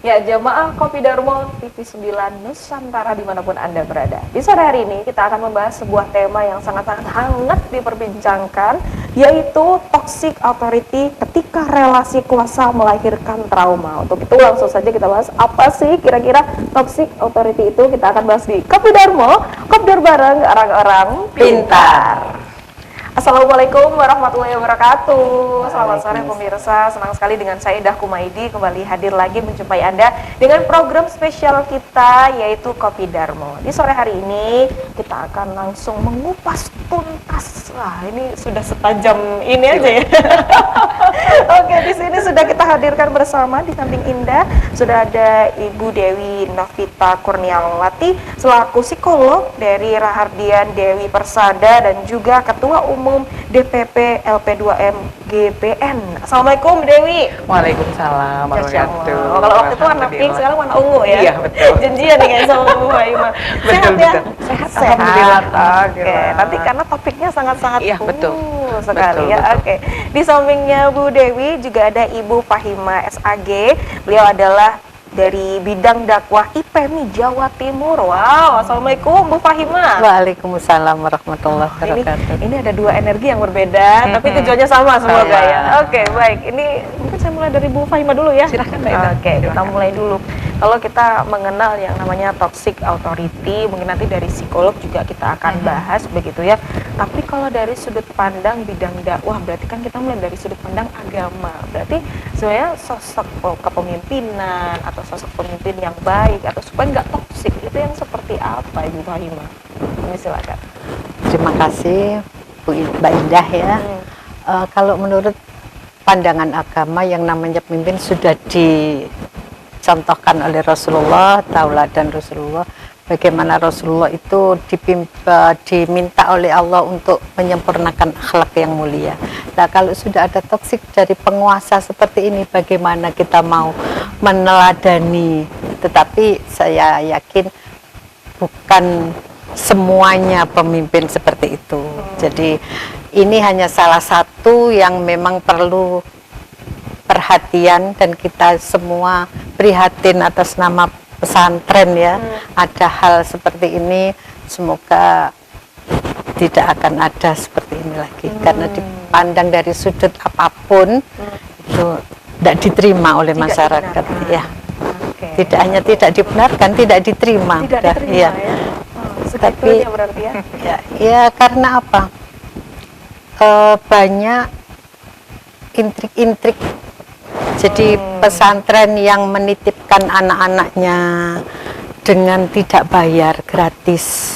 Ya, jamaah Kopi Darmo TV 9 Nusantara dimanapun Anda berada. Di sore hari ini kita akan membahas sebuah tema yang sangat-sangat hangat diperbincangkan, yaitu toxic authority ketika relasi kuasa melahirkan trauma. Untuk itu langsung saja kita bahas apa sih kira-kira toxic authority itu. Kita akan bahas di Kopi Darmo, kopdar bareng orang-orang pintar. Assalamualaikum warahmatullahi wabarakatuh. Selamat sore pemirsa. Senang sekali dengan saya Dah Kumaidi kembali hadir lagi menjumpai Anda dengan program spesial kita yaitu Kopi Darmo. Di sore hari ini kita akan langsung mengupas tuntas. Wah, ini sudah setajam ini aja ya. Oke, di sini sudah kita hadirkan bersama di samping Indah sudah ada Ibu Dewi Novita Kurniawati selaku psikolog dari Rahardian Dewi Persada dan juga Ketua Umum DPP LP2M GPN. Assalamualaikum Dewi. Waalaikumsalam warahmatullahi wabarakatuh. Kalau waktu itu warna pink, sekarang warna ungu ya. Iya betul. Janjian nih guys sama Bu Faima. Sehat ya? Sehat. Alhamdulillah. Oke. Nanti karena topiknya sangat-sangat betul sekali betul, ya. betul. Oke. Di sampingnya Bu Dewi juga ada Ibu Fahima SAG. Beliau adalah dari bidang dakwah IPMI Jawa Timur. Wow, assalamualaikum Bu Fahima. Waalaikumsalam warahmatullahi wabarakatuh. Ini ada dua energi yang berbeda, tapi tujuannya sama semoga ya. Oke, baik. Ini mungkin saya mulai dari Bu Fahima dulu ya. Silakan. Oke, kita mulai dulu. Kalau kita mengenal yang namanya toxic authority, mungkin nanti dari psikolog juga kita akan bahas begitu ya. Tapi kalau dari sudut pandang bidang dakwah, berarti kan kita mulai dari sudut pandang agama. Berarti sebenarnya sosok kepemimpinan atau sosok pemimpin yang baik atau supaya nggak toksik itu yang seperti apa Ibu Fahima? Ini silakan. Terima kasih Bu Mbak Indah ya. Kalau menurut pandangan agama yang namanya pemimpin sudah dicontohkan oleh Rasulullah, tauladan Rasulullah. Bagaimana Rasulullah itu diminta oleh Allah untuk menyempurnakan akhlak yang mulia. Nah, kalau sudah ada toksik dari penguasa seperti ini, bagaimana kita mau meneladani? Tetapi saya yakin bukan semuanya pemimpin seperti itu. Jadi ini hanya salah satu yang memang perlu perhatian dan kita semua prihatin atas nama pesantren ya. Ada hal seperti ini, semoga tidak akan ada seperti ini lagi karena dipandang dari sudut apapun itu tidak diterima oleh masyarakat ya. Tidak hanya tidak dibenarkan, tidak diterima. Ya. Tapi berarti ya. Ya karena apa? Banyak intrik-intrik. Jadi pesantren yang menitipkan anak-anaknya dengan tidak bayar, gratis.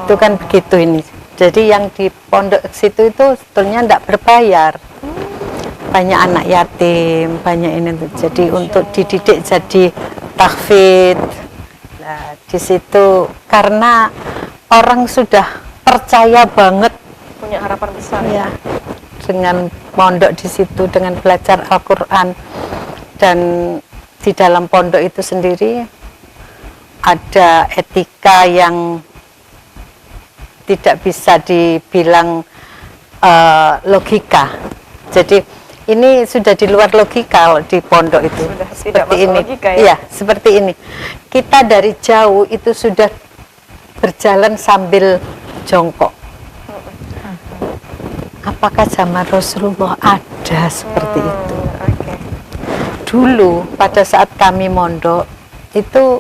Itu kan begitu ini. Jadi yang di pondok situ itu sebetulnya tidak berbayar. Banyak anak yatim, banyak ini. Jadi untuk dididik jadi tahfidz. Nah, di situ karena orang sudah percaya banget, punya harapan besar ya. Dengan pondok di situ, dengan belajar Al-Quran, dan di dalam pondok itu sendiri ada etika yang tidak bisa dibilang logika. Jadi ini sudah di luar logika di pondok itu. Sudah seperti ini. Logika, ya? Iya, seperti ini. Kita dari jauh itu sudah berjalan sambil jongkok. Apakah zaman Rasulullah ada seperti itu? Dulu pada saat kami mondok itu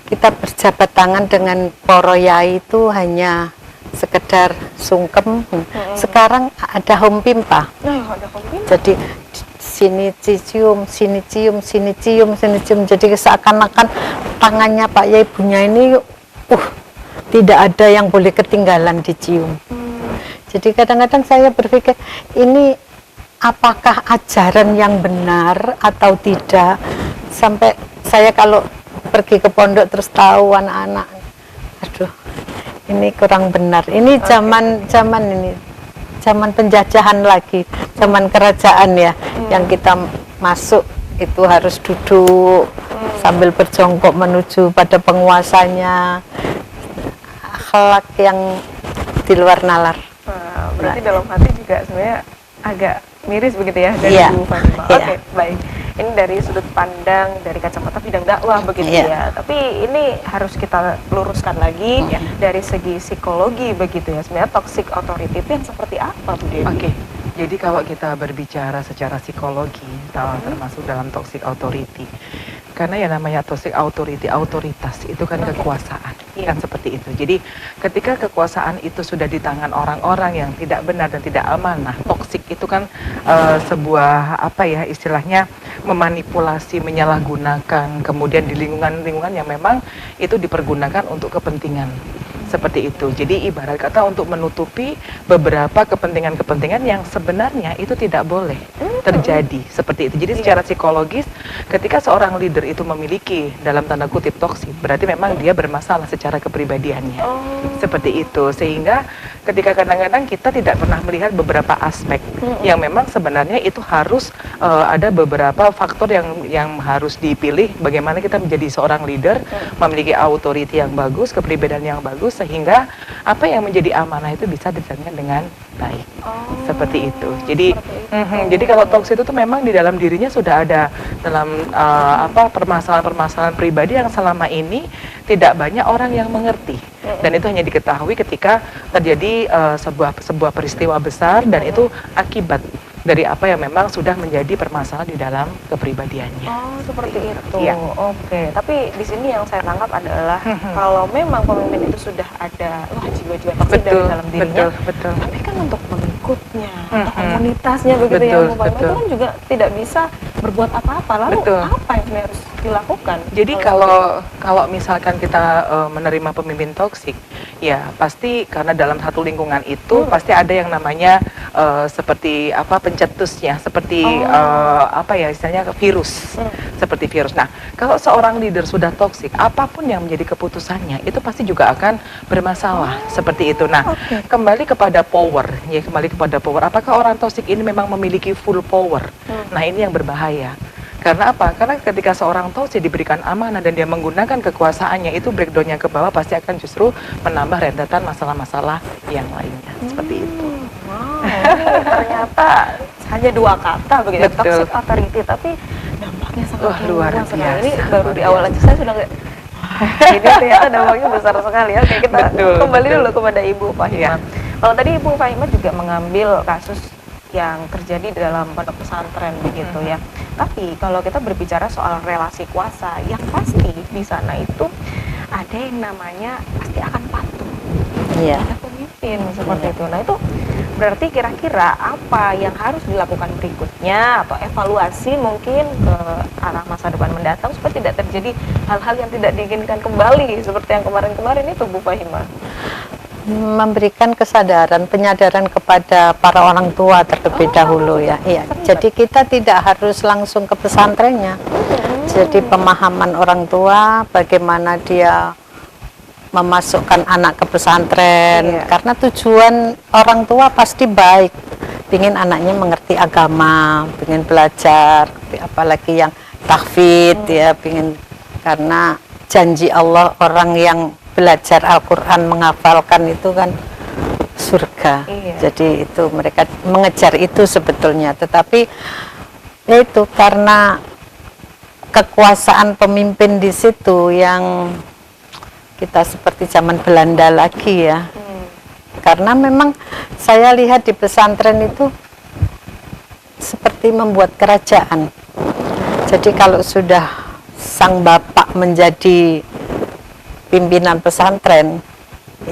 kita berjabat tangan dengan para yai itu hanya sekedar sungkem. Sekarang ada hompimpa. Jadi sini cium, sini cium, sini cium, sini cium. Jadi seakan-akan tangannya Pak Yai punya ini tidak ada yang boleh ketinggalan dicium. Jadi kadang-kadang saya berpikir ini apakah ajaran yang benar atau tidak. Sampai saya kalau pergi ke pondok terus tahu anak-anak, aduh ini kurang benar. Ini zaman penjajahan lagi, zaman kerajaan ya, yang kita masuk itu harus duduk sambil berjongkok menuju pada penguasanya. Akhlak yang di luar nalar. Berarti dalam hati juga sebenarnya agak miris begitu ya dari Bu Fahima. Oke, baik. ini dari sudut pandang dari kacamata bidang dakwah begitu ya. Tapi ini harus kita luruskan lagi dari segi psikologi begitu ya. Sebenarnya toxic authority itu yang seperti apa, Bu Dewi? Oke. Jadi kalau kita berbicara secara psikologi, termasuk dalam toxic authority, karena ya namanya toxic authority, otoritas itu kan kekuasaan, kan seperti itu. Jadi ketika kekuasaan itu sudah di tangan orang-orang yang tidak benar dan tidak amanah, toxic itu kan sebuah apa ya istilahnya memanipulasi, menyalahgunakan, kemudian di lingkungan-lingkungan yang memang itu dipergunakan untuk kepentingan. Seperti itu. Jadi ibarat kata untuk menutupi beberapa kepentingan-kepentingan yang sebenarnya itu tidak boleh terjadi. Seperti itu. Jadi secara psikologis ketika seorang leader itu memiliki dalam tanda kutip toksik, berarti memang dia bermasalah secara kepribadiannya. Seperti itu. Sehingga ketika kadang-kadang kita tidak pernah melihat beberapa aspek yang memang sebenarnya itu harus ada beberapa faktor yang harus dipilih bagaimana kita menjadi seorang leader, memiliki authority yang bagus, kepribadian yang bagus, sehingga apa yang menjadi amanah itu bisa dijalankan dengan baik. Seperti itu. Jadi kalau toksik itu tuh memang di dalam dirinya sudah ada dalam permasalahan-permasalahan pribadi yang selama ini tidak banyak orang yang mengerti. Dan itu hanya diketahui ketika terjadi sebuah peristiwa besar dan itu akibat dari apa yang memang sudah menjadi permasalahan di dalam kepribadiannya. Oh, seperti itu. Ya. Oke, tapi di sini yang saya tangkap adalah kalau memang pemimpin itu sudah ada jiwa-jiwa toksik dari dalam dirinya. Betul. Tapi kan untuk pengikutnya, atau komunitasnya begitu ya, itu kan juga tidak bisa berbuat apa-apa. Lalu apa yang harus dilakukan? Jadi kalau misalkan kita menerima pemimpin toksik, ya pasti karena dalam satu lingkungan itu pasti ada yang namanya seperti apa pencetusnya, seperti apa ya istilahnya virus, seperti virus. Nah, kalau seorang leader sudah toksik, apapun yang menjadi keputusannya itu pasti juga akan bermasalah, seperti itu. Nah, kembali kepada power, ya kembali kepada power. Apakah orang toksik ini memang memiliki full power? Nah, ini yang berbahaya. Karena apa? Karena ketika seorang toksik diberikan amanah dan dia menggunakan kekuasaannya, itu breakdownnya ke bawah pasti akan justru menambah rentetan masalah-masalah yang lainnya. Seperti itu. Wow, ini ternyata hanya dua kata begitu, toxic authority, tapi dampaknya sangat luar biasa. Ini baru di awal aja saya sudah ini ternyata dampaknya besar sekali. Oke, kita kembali dulu kepada Ibu Fahimah. Kalau tadi Ibu Fahimah juga mengambil kasus yang terjadi di dalam pondok pesantren begitu ya. Tapi kalau kita berbicara soal relasi kuasa, yang pasti di sana itu ada yang namanya pasti akan patuh. Ada pemimpin seperti itu. Nah, itu berarti kira-kira apa yang harus dilakukan berikutnya atau evaluasi mungkin ke arah masa depan mendatang supaya tidak terjadi hal-hal yang tidak diinginkan kembali seperti yang kemarin-kemarin itu, Bu Fahimah? Memberikan kesadaran, penyadaran kepada para orang tua terlebih dahulu ya. Iya. Jadi kita tidak harus langsung ke pesantrennya. Jadi pemahaman orang tua bagaimana dia memasukkan anak ke pesantren, karena tujuan orang tua pasti baik, ingin anaknya mengerti agama, ingin belajar, apalagi yang tahfidz ya, ingin, karena janji Allah orang yang belajar Al-Quran, menghafalkan itu kan surga. Jadi itu mereka mengejar itu sebetulnya, tetapi itu karena kekuasaan pemimpin di situ yang kita seperti zaman Belanda lagi ya. Karena memang saya lihat di pesantren itu seperti membuat kerajaan. Jadi kalau sudah sang bapak menjadi pimpinan pesantren,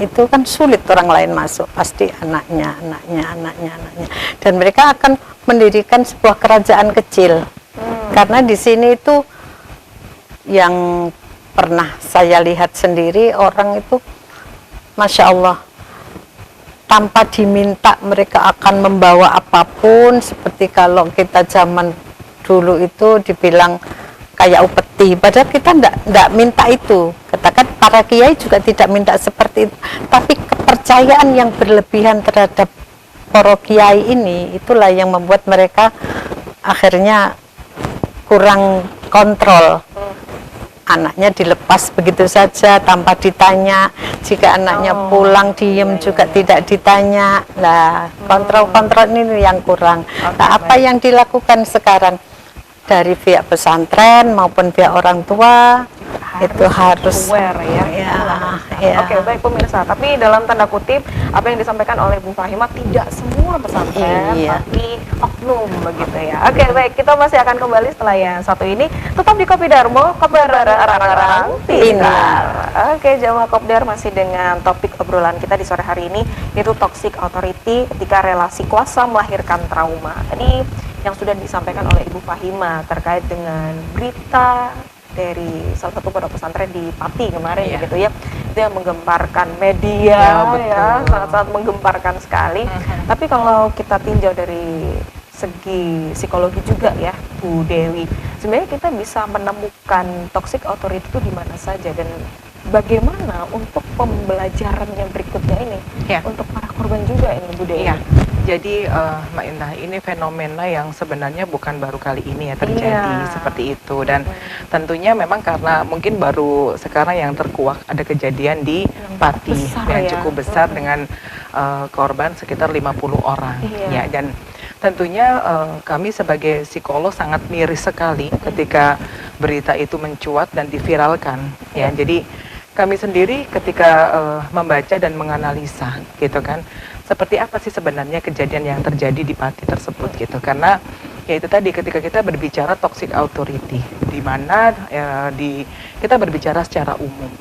itu kan sulit orang lain masuk, pasti anaknya. Dan mereka akan mendirikan sebuah kerajaan kecil. Karena di sini itu yang pernah saya lihat sendiri, orang itu Masya Allah, tanpa diminta mereka akan membawa apapun, seperti kalau kita zaman dulu itu dibilang kayak upeti, padahal kita enggak minta itu. Katakan para kiai juga tidak minta seperti itu, tapi kepercayaan yang berlebihan terhadap para kiai ini, itulah yang membuat mereka akhirnya kurang kontrol. Anaknya dilepas begitu saja tanpa ditanya, jika anaknya pulang diem juga tidak ditanya. Nah, kontrol ini yang kurang. Nah, apa yang dilakukan sekarang? dari pihak pesantren maupun pihak orang tua itu harus aware ya. ya. Oke, baik pemirsa. Tapi dalam tanda kutip apa yang disampaikan oleh Bu Fahimah tidak semua pesantren, Iya. tapi oknum begitu ya. Oke, baik. Kita masih akan kembali setelah yang satu ini. Tetap di Kopi Darmo, kabar orang-orang pintar. Oke, jamaah Kopdar masih dengan topik obrolan kita di sore hari ini, yaitu toxic authority ketika relasi kuasa melahirkan trauma. Tadi yang sudah disampaikan oleh Ibu Fahimah terkait dengan berita dari salah satu pondok pesantren di Pati kemarin begitu ya, itu yang menggemparkan media ya, sangat-sangat menggemparkan sekali. Tapi kalau kita tinjau dari segi psikologi juga ya Bu Dewi, sebenarnya kita bisa menemukan toxic authority itu di mana saja dan bagaimana untuk pembelajaran yang berikutnya ini untuk para korban juga ini Bu Dewi. Jadi Mbak Indah, ini fenomena yang sebenarnya bukan baru kali ini ya terjadi seperti itu, dan tentunya memang karena mungkin baru sekarang yang terkuak ada kejadian di Pati yang cukup besar dengan korban sekitar 50 orang ya, dan tentunya kami sebagai psikolog sangat miris sekali ketika berita itu mencuat dan diviralkan ya. Jadi kami sendiri ketika membaca dan menganalisa gitu kan, seperti apa sih sebenarnya kejadian yang terjadi di Pati tersebut gitu, karena ya itu tadi ketika kita berbicara toxic authority, di mana kita berbicara secara umum.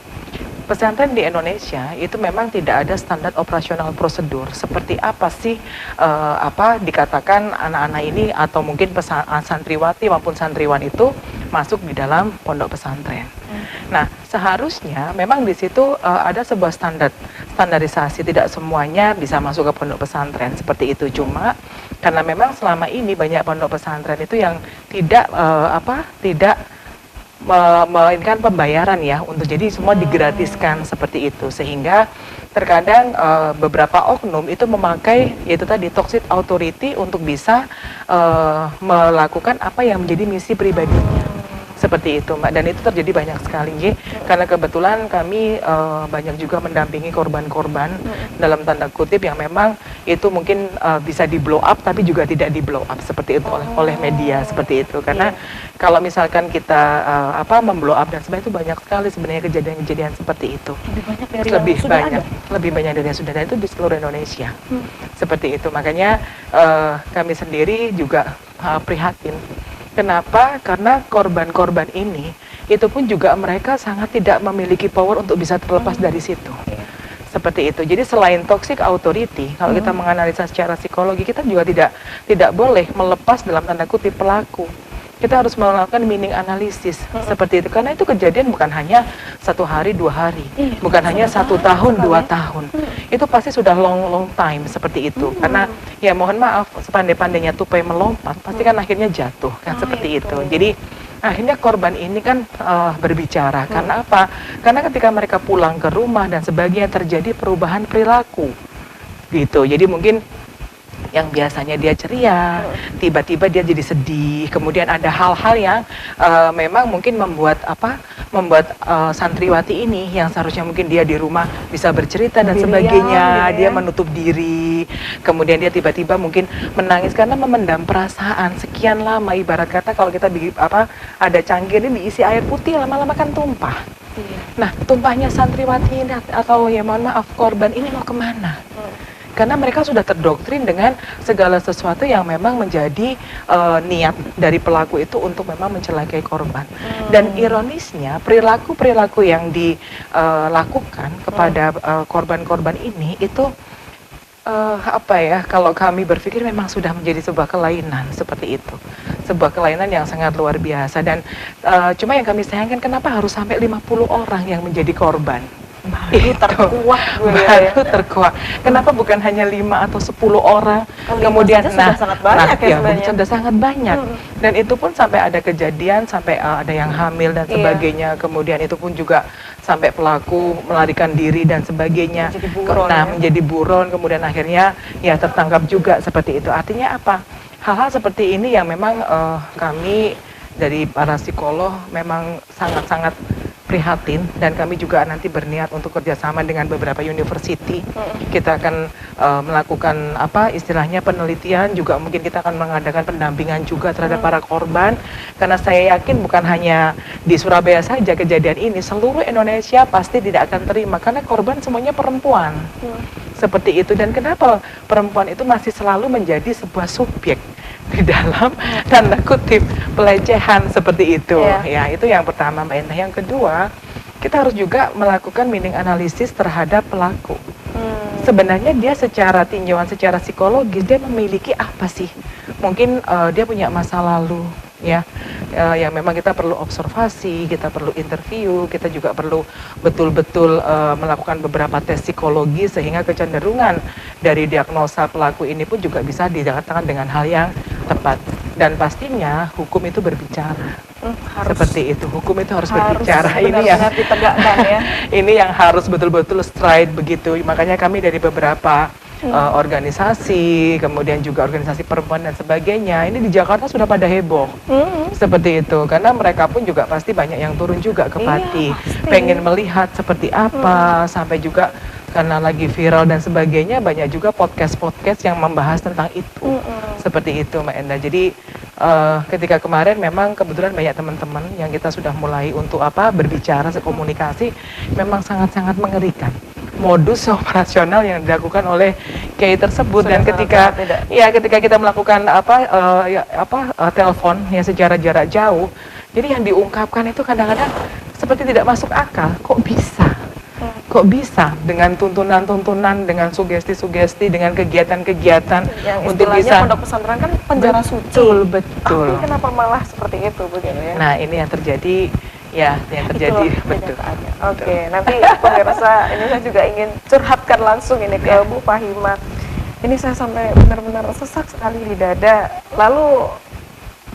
Pesantren di Indonesia itu memang tidak ada standar operasional prosedur seperti apa sih dikatakan anak-anak ini atau mungkin santriwati maupun santriwan itu masuk di dalam pondok pesantren. Nah, seharusnya memang di situ ada sebuah standarisasi, tidak semuanya bisa masuk ke pondok pesantren seperti itu. Cuma karena memang selama ini banyak pondok pesantren itu yang tidak melainkan pembayaran ya, untuk jadi semua digratiskan seperti itu, sehingga terkadang beberapa oknum itu memakai yaitu tadi toxic authority untuk bisa melakukan apa yang menjadi misi pribadinya. Seperti itu Mbak, dan itu terjadi banyak sekali karena kebetulan kami banyak juga mendampingi korban-korban dalam tanda kutip yang memang itu mungkin bisa di blow up tapi juga tidak di blow up seperti itu oleh media seperti itu, karena kalau misalkan kita memblow up dan sebagainya, itu banyak sekali sebenarnya kejadian-kejadian seperti itu, lebih banyak dari yang sudah ada, itu di seluruh Indonesia seperti itu. Makanya kami sendiri juga prihatin. Kenapa? Karena korban-korban ini itu pun juga mereka sangat tidak memiliki power untuk bisa terlepas dari situ. Seperti itu. Jadi selain toxic authority, kalau kita menganalisa secara psikologi, kita juga tidak boleh melepas dalam tanda kutip pelaku. Kita harus melakukan meaning analisis seperti itu, karena itu kejadian bukan hanya 1 hari 2 hari, bukan hanya 1 tahun 2 tahun, itu pasti sudah long time seperti itu. Karena ya mohon maaf, sepandai-pandainya tupai melompat pasti kan akhirnya jatuh kan seperti itu. Jadi akhirnya korban ini kan berbicara. Karena apa? Karena ketika mereka pulang ke rumah dan sebagainya terjadi perubahan perilaku gitu. Jadi mungkin yang biasanya dia ceria, tiba-tiba dia jadi sedih. Kemudian ada hal-hal yang memang mungkin membuat santriwati ini yang seharusnya mungkin dia di rumah bisa bercerita dan sebagainya, dia menutup diri. Kemudian dia tiba-tiba mungkin menangis karena memendam perasaan sekian lama. Ibarat kata kalau kita ada cangkir ini diisi air putih, lama-lama kan tumpah. Nah, tumpahnya santriwati ini atau ya mohon maaf korban ini mau kemana? Karena mereka sudah terdoktrin dengan segala sesuatu yang memang menjadi niat dari pelaku itu untuk memang mencelakai korban. Dan ironisnya perilaku-perilaku yang dilakukan kepada korban-korban ini itu kalau kami berpikir memang sudah menjadi sebuah kelainan seperti itu. Sebuah kelainan yang sangat luar biasa, dan cuma yang kami sayangkan kenapa harus sampai 50 orang yang menjadi korban. Baru terkuak. Kenapa bukan hanya 5 atau 10 orang? Kemudian sudah sangat banyak sudah sangat banyak. Dan itu pun sampai ada kejadian sampai ada yang hamil dan sebagainya. Kemudian itu pun juga sampai pelaku melarikan diri dan sebagainya. Menjadi buron, kemudian akhirnya ya tertangkap juga seperti itu. Artinya apa? Hal-hal seperti ini yang memang kami dari para psikolog memang sangat-sangat prihatin, dan kami juga nanti berniat untuk kerjasama dengan beberapa university. Kita akan melakukan istilahnya penelitian, juga mungkin kita akan mengadakan pendampingan juga terhadap para korban, karena saya yakin bukan hanya di Surabaya saja kejadian ini, seluruh Indonesia pasti tidak akan terima karena korban semuanya perempuan. Seperti itu. Dan kenapa perempuan itu masih selalu menjadi sebuah subjek di dalam tanda kutip pelecehan seperti itu. Ya, itu yang pertama, Mbak Endah. Yang kedua, kita harus juga melakukan meaning analysis terhadap pelaku. Sebenarnya dia secara tinjauan, secara psikologis, dia memiliki apa sih? Mungkin dia punya masa lalu, ya, yang memang kita perlu observasi, kita perlu interview, kita juga perlu betul-betul melakukan beberapa tes psikologi, sehingga kecenderungan dari diagnosa pelaku ini pun juga bisa dikatakan dengan hal yang tepat. Dan pastinya hukum itu berbicara. Seperti itu, hukum itu harus berbicara. Ini yang ditegakkan ya. Ini yang harus betul-betul straight begitu. Makanya kami dari beberapa organisasi, kemudian juga organisasi perempuan dan sebagainya, ini di Jakarta sudah pada heboh. Seperti itu, karena mereka pun juga pasti banyak yang turun juga ke Pati, pengen melihat seperti apa, sampai juga karena lagi viral dan sebagainya, banyak juga podcast-podcast yang membahas tentang itu. Seperti itu, Mbak Endah. Jadi ketika kemarin memang kebetulan banyak teman-teman yang kita sudah mulai untuk berbicara, komunikasi, memang sangat-sangat mengerikan modus operasional yang dilakukan oleh kiai tersebut. Dan ketika ketika kita melakukan telepon ya secara jarak jauh, jadi yang diungkapkan itu kadang-kadang seperti tidak masuk akal. Kok bisa dengan tuntunan-tuntunan, dengan sugesti-sugesti, dengan kegiatan-kegiatan yang untuk bisa pondok pesantren kan penjara suci. Betul. Tapi kenapa malah seperti itu begini ya? Nah, ini yang terjadi. Ya, yang terjadi. Betul. Oke, nanti pemirsa, ini saya juga ingin curhatkan langsung ini ke Bu Fahima. Ini saya sampai benar-benar sesak sekali di dada. Lalu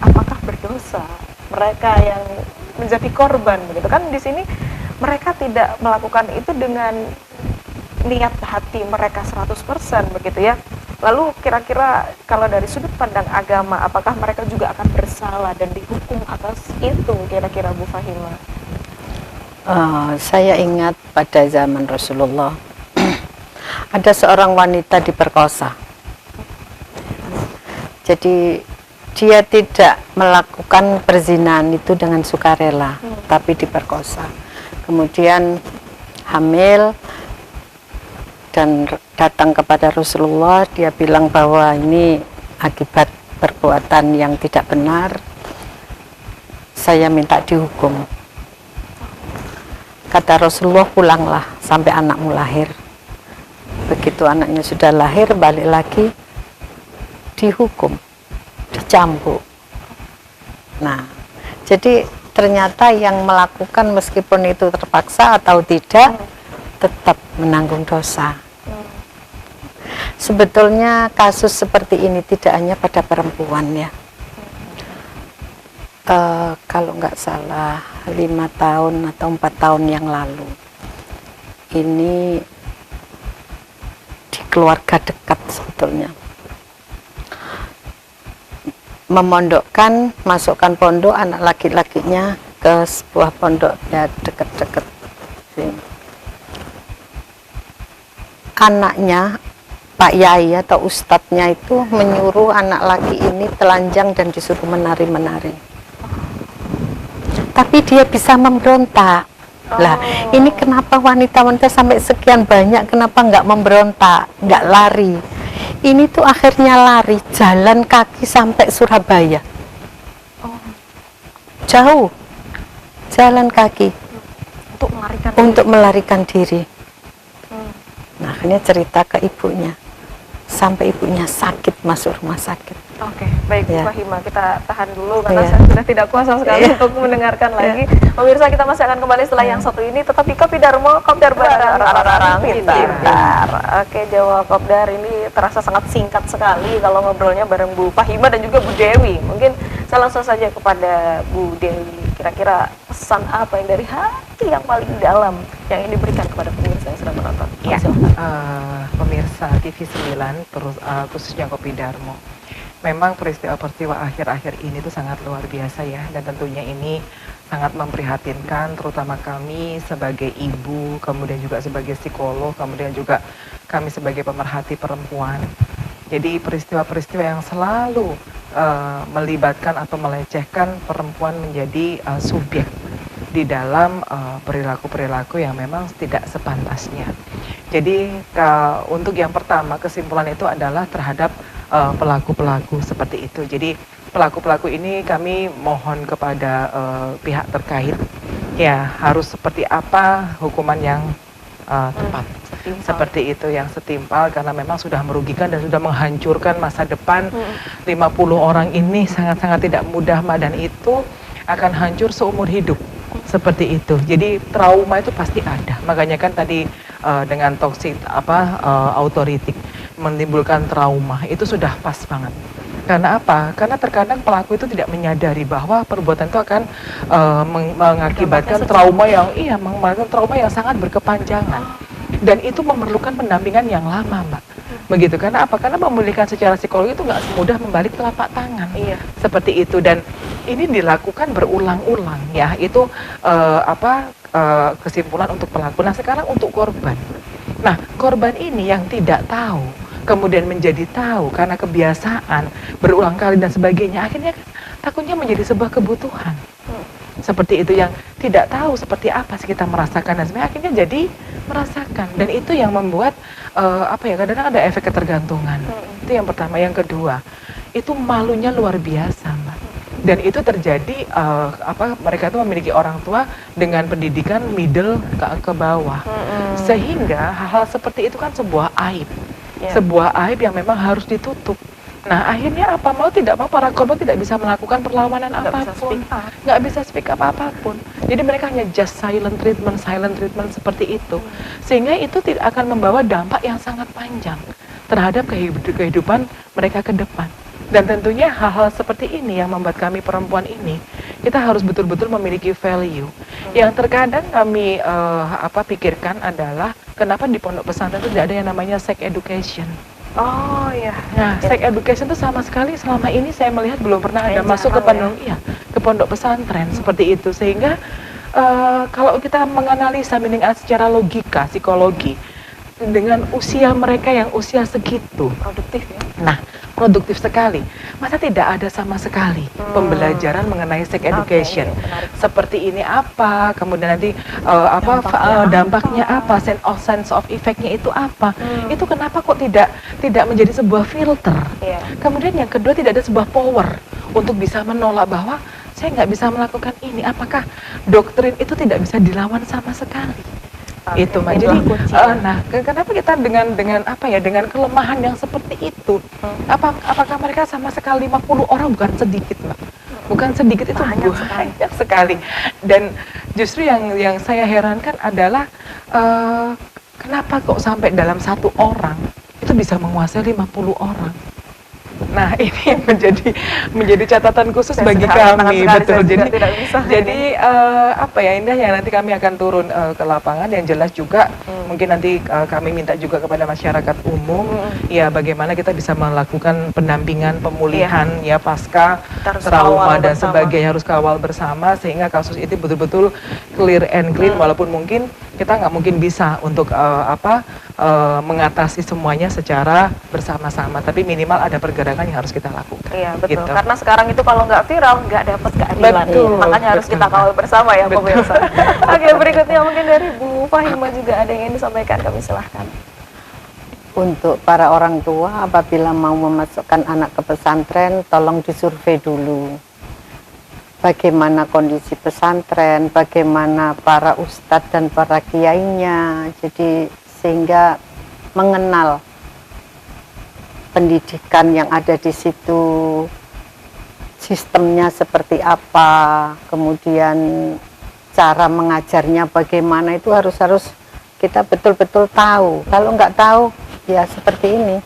apakah berdosa mereka yang menjadi korban begitu kan? Di sini mereka tidak melakukan itu dengan niat hati mereka 100% begitu ya. Lalu kira-kira kalau dari sudut pandang agama, apakah mereka juga akan bersalah dan dihukum atas itu kira-kira Bu Fahima? Saya ingat pada zaman Rasulullah ada seorang wanita diperkosa. Jadi dia tidak melakukan perzinahan itu dengan sukarela, tapi diperkosa. Kemudian hamil dan datang kepada Rasulullah, dia bilang bahwa ini akibat perbuatan yang tidak benar, saya minta dihukum. Kata Rasulullah, pulanglah sampai anakmu lahir. Begitu anaknya sudah lahir, balik lagi, dihukum, dicambuk. Nah, jadi ternyata yang melakukan meskipun itu terpaksa atau tidak, tetap menanggung dosa. Sebetulnya kasus seperti ini tidak hanya pada perempuan ya. Kalau nggak salah 5 tahun atau 4 tahun yang lalu, ini di keluarga dekat sebetulnya, memondokkan, masukkan pondok anak laki-lakinya ke sebuah pondok ya dekat-dekat sini. Anaknya, Pak Yai atau Ustadznya itu menyuruh anak laki ini telanjang dan disuruh menari-menari. Tapi dia bisa memberontak. Lah, ini kenapa wanita-wanita sampai sekian banyak, kenapa nggak memberontak, nggak lari? Ini tuh akhirnya lari, jalan kaki sampai Surabaya. Jauh, jalan kaki untuk melarikan diri. Nah, akhirnya cerita ke ibunya, sampai ibunya sakit masuk rumah sakit. Oke, baik Bu Ya. Fahima, kita tahan dulu karena Ya. saya sudah tidak kuasa sekali untuk mendengarkan lagi. Pemirsa, kita masih akan kembali setelah yang satu ini, tetap di Kopi Darmo, Kopdar bareng orang-orang pintar. Oke, Jawa Kopdar ini terasa sangat singkat sekali kalau ngobrolnya bareng Bu Fahima dan juga Bu Dewi. Mungkin saya langsung saja kepada Bu Dewi, kira-kira pesan apa yang dari hati yang paling dalam yang ingin diberikan kepada pemirsa yang sedang menonton? Ya, Silahkan. pemirsa TV 9, terus khususnya Kopi Darmo. Memang peristiwa-peristiwa akhir-akhir ini tuh sangat luar biasa ya, dan tentunya ini sangat memprihatinkan, terutama kami sebagai ibu, kemudian juga sebagai psikolog, kemudian juga kami sebagai pemerhati perempuan. Jadi peristiwa-peristiwa yang selalu melibatkan atau melecehkan perempuan menjadi subjek di dalam perilaku-perilaku yang memang tidak sepantasnya. Jadi untuk yang pertama, kesimpulan itu adalah terhadap pelaku-pelaku seperti itu. Jadi pelaku-pelaku ini kami mohon kepada pihak terkait, ya harus seperti apa hukuman yang tepat. Seperti itu, yang setimpal, karena memang sudah merugikan dan sudah menghancurkan masa depan 50 orang ini sangat-sangat tidak mudah, Mbak, dan itu akan hancur seumur hidup. Seperti itu. Jadi trauma itu pasti ada. Makanya kan tadi dengan toxic authority menimbulkan trauma, itu sudah pas banget. Karena apa? Karena terkadang pelaku itu tidak menyadari bahwa perbuatan itu akan mengakibatkan trauma yang sangat berkepanjangan. Dan itu memerlukan pendampingan yang lama, Mbak. Begitu. Karena apa? Karena memulihkan secara psikologi itu nggak semudah membalik telapak tangan. Iya. Seperti itu. Dan ini dilakukan berulang-ulang, ya. Itu kesimpulan untuk pelaku. Nah, sekarang untuk korban. Nah, korban ini yang tidak tahu, kemudian menjadi tahu karena kebiasaan berulang kali dan sebagainya, akhirnya takutnya menjadi sebuah kebutuhan. Seperti itu, yang tidak tahu seperti apa sih kita merasakan, dan sebenarnya akhirnya jadi merasakan, dan itu yang membuat kadang-kadang ada efek ketergantungan. Itu yang pertama. Yang kedua, itu malunya luar biasa, Mbak. Dan itu terjadi mereka itu memiliki orang tua dengan pendidikan middle ke bawah, sehingga hal-hal seperti itu kan sebuah aib, sebuah aib yang memang harus ditutup. Nah, akhirnya apa, mau tidak mau para korban tidak bisa melakukan perlawanan apapun, nggak bisa speak up apapun. Jadi mereka hanya just silent treatment seperti itu, sehingga itu tidak akan membawa dampak yang sangat panjang terhadap kehidupan mereka ke depan. Dan tentunya hal-hal seperti ini yang membuat kami perempuan ini, kita harus betul-betul memiliki value. Yang terkadang kami pikirkan adalah kenapa di pondok pesantren itu tidak ada yang namanya sex education. Oh iya. Nah, sex education itu sama sekali selama ini saya melihat belum pernah ada masuk ke pondok pesantren seperti itu. Sehingga kalau kita menganalisa secara logika, psikologi, dengan usia mereka yang usia segitu, produktif ya. Nah, produktif sekali. Masa tidak ada sama sekali pembelajaran mengenai sex education. Seperti ini apa, kemudian nanti dampaknya apa, sense of effect-nya itu apa. Itu kenapa kok tidak menjadi sebuah filter. Kemudian yang kedua, tidak ada sebuah power untuk bisa menolak bahwa saya nggak bisa melakukan ini. Apakah doktrin itu tidak bisa dilawan sama sekali? Itu, Mbak. Jadi kenapa kita dengan kelemahan yang seperti itu, apakah mereka sama sekali 50 orang, bukan sedikit, Mbak, bukan sedikit, itu banyak sekali. Dan justru yang saya herankan adalah kenapa kok sampai dalam satu orang itu bisa menguasai 50 orang. Nah, ini menjadi catatan khusus bagi kami, betul. Jadi indahnya nanti kami akan turun ke lapangan. Yang jelas juga mungkin nanti kami minta juga kepada masyarakat umum, ya bagaimana kita bisa melakukan pendampingan pemulihan ya pasca trauma dan sebagainya, harus kawal bersama sehingga kasus itu betul-betul clear and clean. Walaupun mungkin kita nggak mungkin bisa untuk mengatasi semuanya secara bersama-sama, tapi minimal ada pergerakan yang harus kita lakukan. Iya, betul. Gitu. Karena sekarang itu kalau nggak viral nggak dapat keadilan. Makanya harus kita kawal bersama ya, pemirsa. Oke, berikutnya mungkin dari Bu Fahimah juga ada yang ingin disampaikan, kami silahkan. Untuk para orang tua, apabila mau memasukkan anak ke pesantren, tolong disurvei dulu. Bagaimana kondisi pesantren, bagaimana para ustadz dan para kiainya, jadi sehingga mengenal pendidikan yang ada di situ, sistemnya seperti apa, kemudian cara mengajarnya bagaimana, itu harus kita betul-betul tahu. Kalau nggak tahu, ya seperti ini,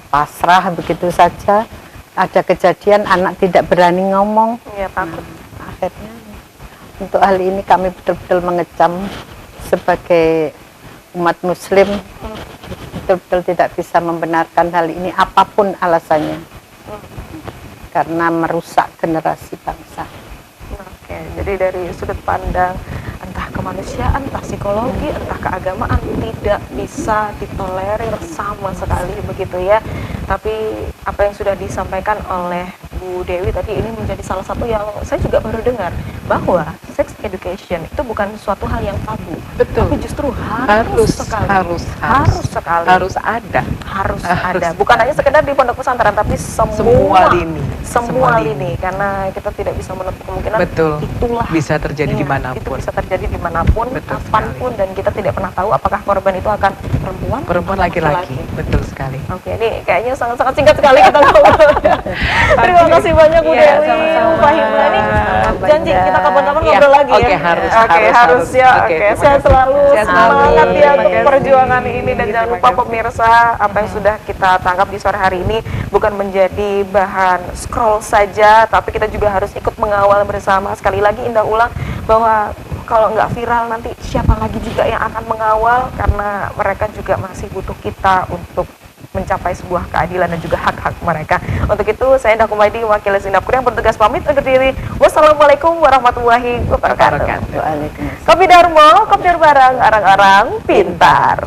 pasrah begitu saja. Ada kejadian anak tidak berani ngomong, ya takut. Akhirnya untuk hal ini kami betul-betul mengecam sebagai umat muslim, betul-betul tidak bisa membenarkan hal ini apapun alasannya, karena merusak generasi bangsa. Oke, jadi dari sudut pandang entah kemanusiaan, entah psikologi, entah keagamaan tidak bisa ditolerir sama sekali begitu ya. Tapi apa yang sudah disampaikan oleh Bu Dewi tadi ini menjadi salah satu yang saya juga baru dengar, bahwa sex education itu bukan suatu hal yang tabu, Betul. tapi justru harus sekali, harus sekali, harus ada. harus ada. Bukan hanya sekedar di pondok pesantren, tapi Semua lini. semua lini, karena kita tidak bisa menutup kemungkinan Betul. itulah Bisa terjadi itu dimanapun. bisa terjadi dimanapun, Betul kapanpun, dan kita tidak pernah tahu apakah korban itu akan Perempuan atau laki-laki. Betul sekali. Oke, ini kayaknya sangat-sangat singkat sekali kita ngobrol. Terima kasih banyak Bu Iya, Dewi, sama-sama. Bu Fahima. Ini Sama-sama, janji Bunda. kita kapan-kapan Iya, ngobrol lagi ya. oke, harus, Oke, harus, harus ya. Oke, Oke, terima sehat kasih. selalu, Sehat semangat selalu. ya Terima untuk kasih. perjuangan ini, dan jangan Terima lupa kasih. pemirsa, apa yang sudah kita tangkap di sore hari ini bukan menjadi bahan scroll saja, tapi kita juga harus ikut mengawal bersama. Sekali lagi Indah ulang bahwa kalau nggak viral nanti siapa lagi juga yang akan mengawal, karena mereka juga masih butuh kita untuk mencapai sebuah keadilan dan juga hak-hak mereka. Untuk itu saya Indah Kumaydi, wakil Singapura yang bertugas pamit undur diri. Wassalamualaikum warahmatullahi wabarakatuh. Wabarakatuh. Waalaikumsalam. Kopi Darmo, kopi barang, orang-orang pintar.